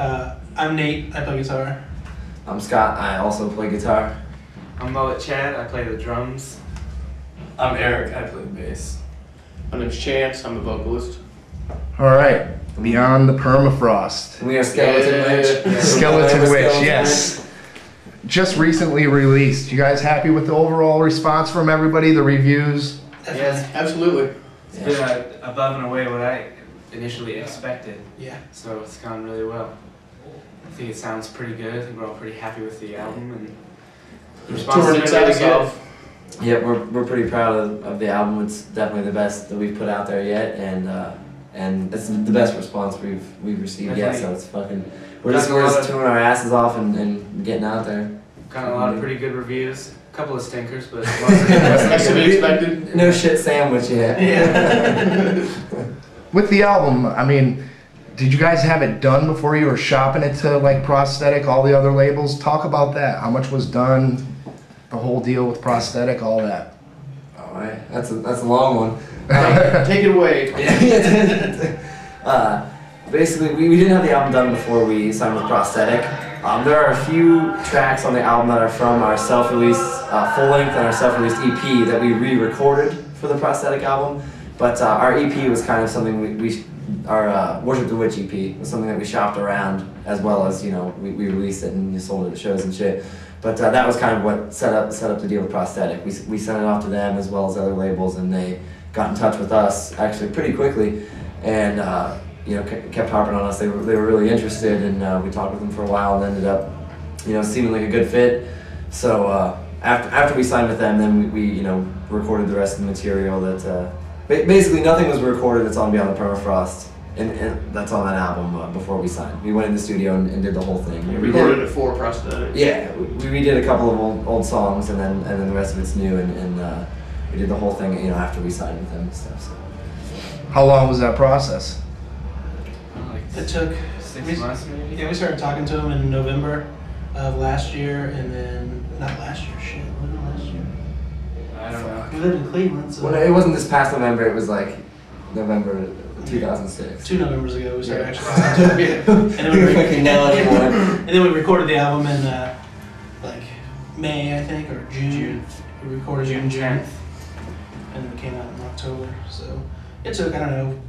I'm Nate, I play guitar. I'm Scott, I also play guitar. I'm Mullet Chad, I play the drums. I'm Eric, I play bass. My name's Chance, I'm the vocalist. Alright, Beyond the Permafrost. We are Skeleton Witch. Skeleton Witch, yes. Just recently released. You guys happy with the overall response from everybody, the reviews? Yes, absolutely. It's been above and away what I initially expected. Yeah. So it's gone really well. I think it sounds pretty good. I think we're all pretty happy with the album, and the response has been really good. Yeah, we're pretty proud of the album. It's definitely the best that we've put out there yet, and it's the best response we've received yet. So it's fucking. We're just tuning our asses off and getting out there. Got a lot of pretty good reviews. A couple of stinkers, but That's to be expected. No shit sandwich yet. Yeah. With the album, I mean, did you guys have it done before you were shopping it to like Prosthetic, all the other labels? Talk about that. How much was done? The whole deal with Prosthetic, all that. All right, that's a long one. Take it away. Basically, we didn't have the album done before we signed with Prosthetic. There are a few tracks on the album that are from our self-released full-length and our self-released EP that we re-recorded for the Prosthetic album. But our EP was kind of something our Worship the Witch EP was something that we shopped around, as well as, you know, we released it and sold it at shows and shit. But that was kind of what set up the deal with Prosthetic. We sent it off to them as well as other labels, and they got in touch with us actually pretty quickly, and you know, kept harping on us. They were really interested, and we talked with them for a while, and ended up, you know, seeming like a good fit. So after we signed with them, then we you know, recorded the rest of the material that basically nothing was recorded that's on Beyond the Permafrost. And that's on that album before we signed. We went in the studio and did the whole thing. We recorded it for Prosthetic. Yeah, we did a couple of old songs, and then the rest of it's new, and we did the whole thing, you know, after we signed with them and stuff. So. How long was that process? It took 6 months maybe? Yeah, we started talking to him in November of last year, and then, not last year, shit, when was last year? I don't know. We lived in Cleveland, so. Well, it wasn't this past November, it was like November 2006. 2 Novembers ago we started actually talking to him. And then we recorded the album in like May, I think, or June. We recorded June 10th. And then it came out in October. So it took, I don't know,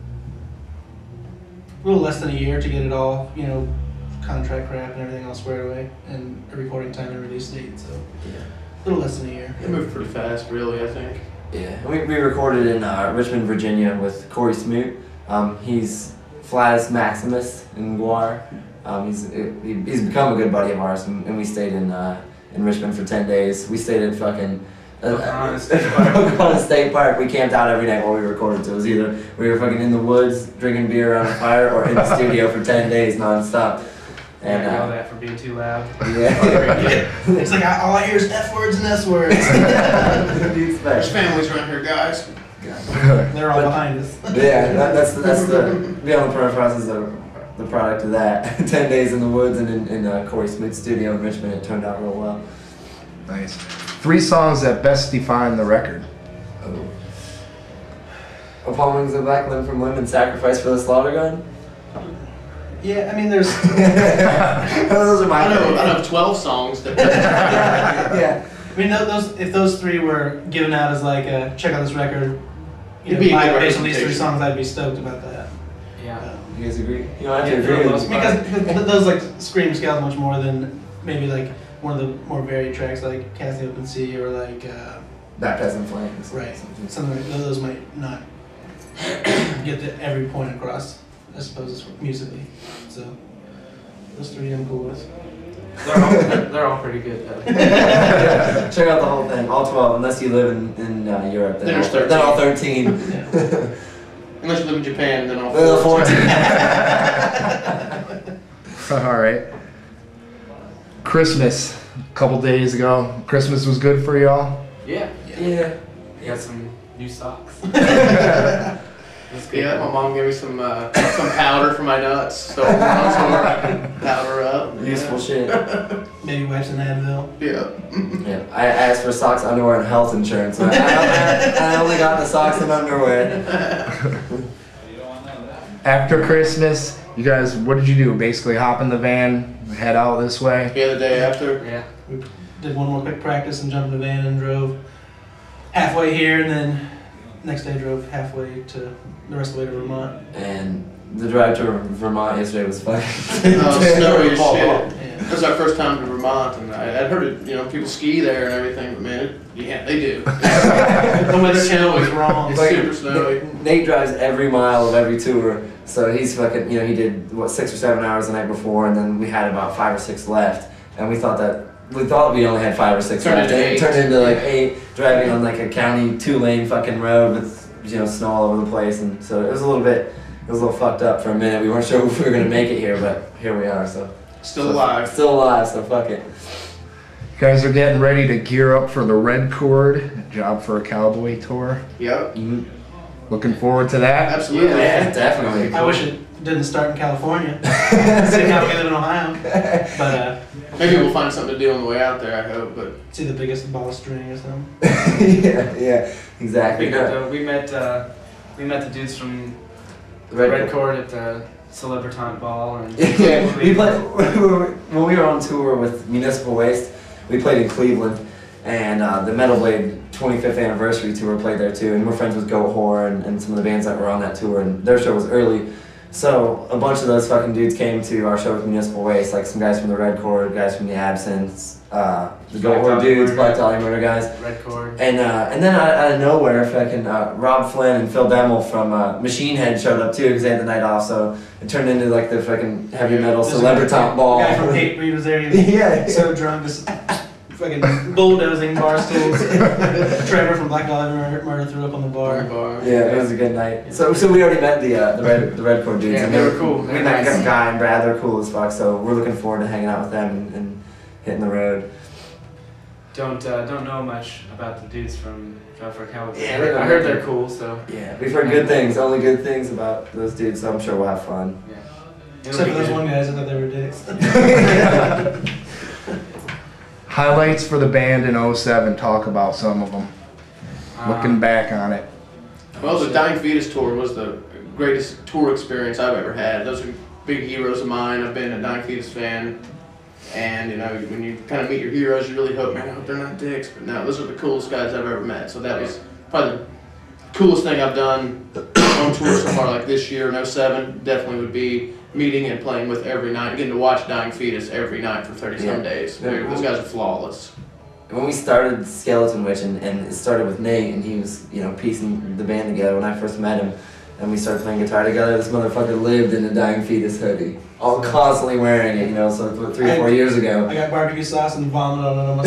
a little less than a year to get it all, you know, contract crap and everything all squared away, and a recording time and release date. So Yeah. a little less than a year. It moved pretty fast, really, I think. Yeah, we recorded in Richmond, Virginia with Corey Smoot. He's Flatus Maximus in Guar. He's become a good buddy of ours, and we stayed in Richmond for 10 days. We stayed in fucking Pocahontas State Park. We camped out every night while we recorded, so it was either we were fucking in the woods drinking beer around a fire, or in the studio for 10 days non-stop. And all that for being too loud. Yeah. It's like all I hear is F words and S words. There's families around here, guys. They're all behind us. Yeah, that's the Beyond the Permafrost is the product of that. 10 days in the woods and in Corey Smoot's studio in Richmond. It turned out real well. Nice. 3 songs that best define the record. Oh. Upon Wings of Black, Limb from Limb, and Sacrifice for the Slaughter Gun. Yeah, I mean, there's. Those are my. I know 12 songs. That Yeah. I mean, if those 3 were given out as like check out this record, you It'd be a good based on these 3 representation. songs, I'd be stoked about that. Yeah. You guys agree? You don't have to agree with us. Because those like scream scales much more than maybe like one of the more varied tracks like Cast the Open Sea or like. Baptized in Flames. Right. Something like those might not get to every point across, I suppose, musically. So those 3 I'm cool with. They're all pretty good though. Check out the whole thing, all 12, unless you live in Europe. Then there's 13. Then all 13. Yeah. Unless you live in Japan, then all 14. All right. Christmas, a couple days ago. Christmas was good for y'all? Yeah. Yeah. You got some new socks. Yeah, my mom gave me some powder for my nuts, so I can powder up. Useful shit. Baby wipes and Advil. Yeah. Yeah. I asked for socks, underwear, and health insurance. So I only got the socks and underwear. After Christmas, You guys, what did you do? Basically hop in the van, head out this way? Yeah, the day after. Yeah. We did one more quick practice and jumped in the van and drove halfway here, and then next day drove halfway to the rest of the way to Vermont. And the drive to Vermont yesterday was fun. Snowy as shit. Yeah. It was our first time to Vermont, and I'd heard it, you know, people ski there and everything, but man, yeah, they do. The weather channel was wrong. It's super snowy. Nate drives every mile of every tour, so he's fucking, you know, he did, 6 or 7 hours the night before, and then we had about 5 or 6 left, and we thought we only had 5 or 6 Turned left. into It 8. turned into like 8, driving on like a county 2-lane fucking road with, you know, snow all over the place, and so it was a little fucked up for a minute. We weren't sure if we were gonna make it here, but here we are, so. Still alive. Still alive, so fuck it. You guys are getting ready to gear up for the Red Cord, Job for a Cowboy tour. Yep. Mm-hmm. Looking forward to that. Absolutely. Yeah, definitely. I wish it didn't start in California. See how we live in Ohio. But Maybe we'll find something to do on the way out there, I hope, but. see the biggest ball of string or something. yeah, exactly. We met the dudes from Red Cord at the Celebritant Ball, and Yeah, we played when we were on tour with Municipal Waste. We played in Cleveland, and the Metal Blade 25th anniversary tour played there too. And we're friends with Goat Whore and some of the bands that were on that tour. And their show was early, so a bunch of those fucking dudes came to our show with Municipal Waste, like some guys from the Red Cord, guys from the Absence, the Goat Whore dudes, Black Dahlia Murder guys. Red Cord. And then out of nowhere, fucking Rob Flynn and Phil Demmel from Machine Head showed up too because they had the night off. So it turned into like the fucking heavy metal Celebritant Ball. The guy from Hatebreed was there. He was Yeah. so drunk, just fucking bulldozing bar stools. Trevor from Black Dahlia Murder threw up on the bar. Yeah, it was a good night. So we already met the Red Cord dudes. Yeah, and they were cool. We met Guy and Brad. They're cool as fuck. So we're looking forward to hanging out with them and hitting the road. Don't know much about the dudes from Job for a Cowboy. Yeah, I heard they're cool, so Yeah, we've heard good things, only good things about those dudes. So I'm sure we'll have fun. yeah. Except for those one guys, I thought they were dicks. Highlights for the band in 07, talk about some of them. Looking back on it. Well, the Dying Fetus tour was the greatest tour experience I've ever had. Those are big heroes of mine. I've been a Dying Fetus fan. And, you know, when you kind of meet your heroes, you really hope, man, I hope they're not dicks. But no, those are the coolest guys I've ever met. So that was probably the coolest thing I've done on tour so far, like this year in 07. Definitely would be meeting and playing with every night, getting to watch Dying Fetus every night for 30-some days. Yeah. Those guys are flawless. When we started Skeleton Witch, and it started with Nate, and he was, you know, piecing the band together when I first met him, and we started playing guitar together, this motherfucker lived in a Dying Fetus hoodie. All constantly wearing it, you know, so 3 or 4 years ago. I got barbecue sauce and vomit on it on my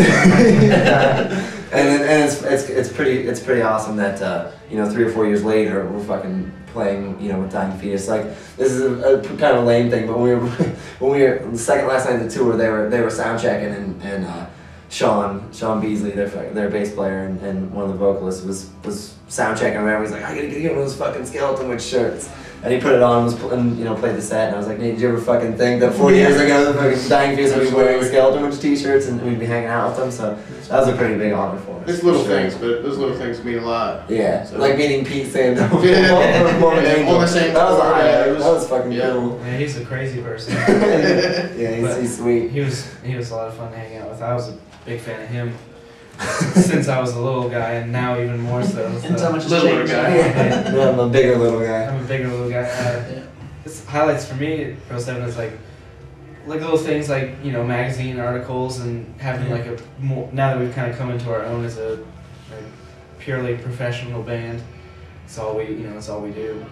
And it's pretty awesome that, you know, 3 or 4 years later, we're fucking playing, you know, with Dying Fetus. Like, this is a kind of a lame thing, but when we were the second last night of the tour, they were sound checking, and Sean Beasley, their bass player and one of the vocalists was sound checking around. He's like, I gotta get one of those fucking Skeleton Witch shirts. And he put it on and, you know, played the set, and I was like, Nate, did you ever fucking think that 4 years ago the fucking Dying Fetus would be wearing Skeleton Witch t-shirts and we'd be hanging out with them? So that was a pretty big honor for us. It's little things, but those little things mean a lot. Yeah, So- like meeting Pete Sando. On the same That was a tour, highlight. yeah, it was- That was fucking yeah. cool. Yeah, he's a crazy person. Yeah, he's sweet. He was a lot of fun to hang out with. I was a big fan of him since I was a little guy, and now even more so. And so much has Little changed. guy. Yeah, I'm a bigger little guy. I'm a bigger little guy. This highlights for me, Pro 7 is like little things like, you know, magazine articles and having like a more, now that we've kind of come into our own as a purely professional band, it's all we do.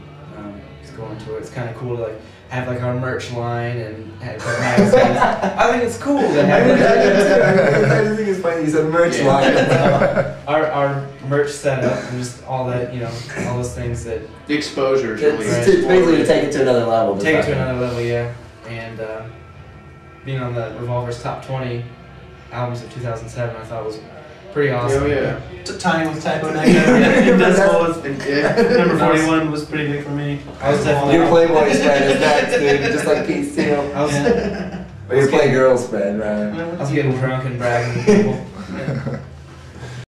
Just going to it. It's kind of cool to like have like our merch line and have like, magazines. I think it's cool to have I just think it's funny you said merch line. our merch setup and just all that, you know, all those things that The exposure is really It's basically to take it to another level. take it to another level, yeah. And being on the Revolver's top 20 albums of 2007, I thought was pretty awesome. Oh, yeah. Tying with Typo Negative. Decibel was, Yeah. number 41 was pretty big for me. I was definitely Your Playboy spread is next, dude, just like Pete Steele. I was Yeah. Or your Playgirl spread, right? getting drunk and bragging to people.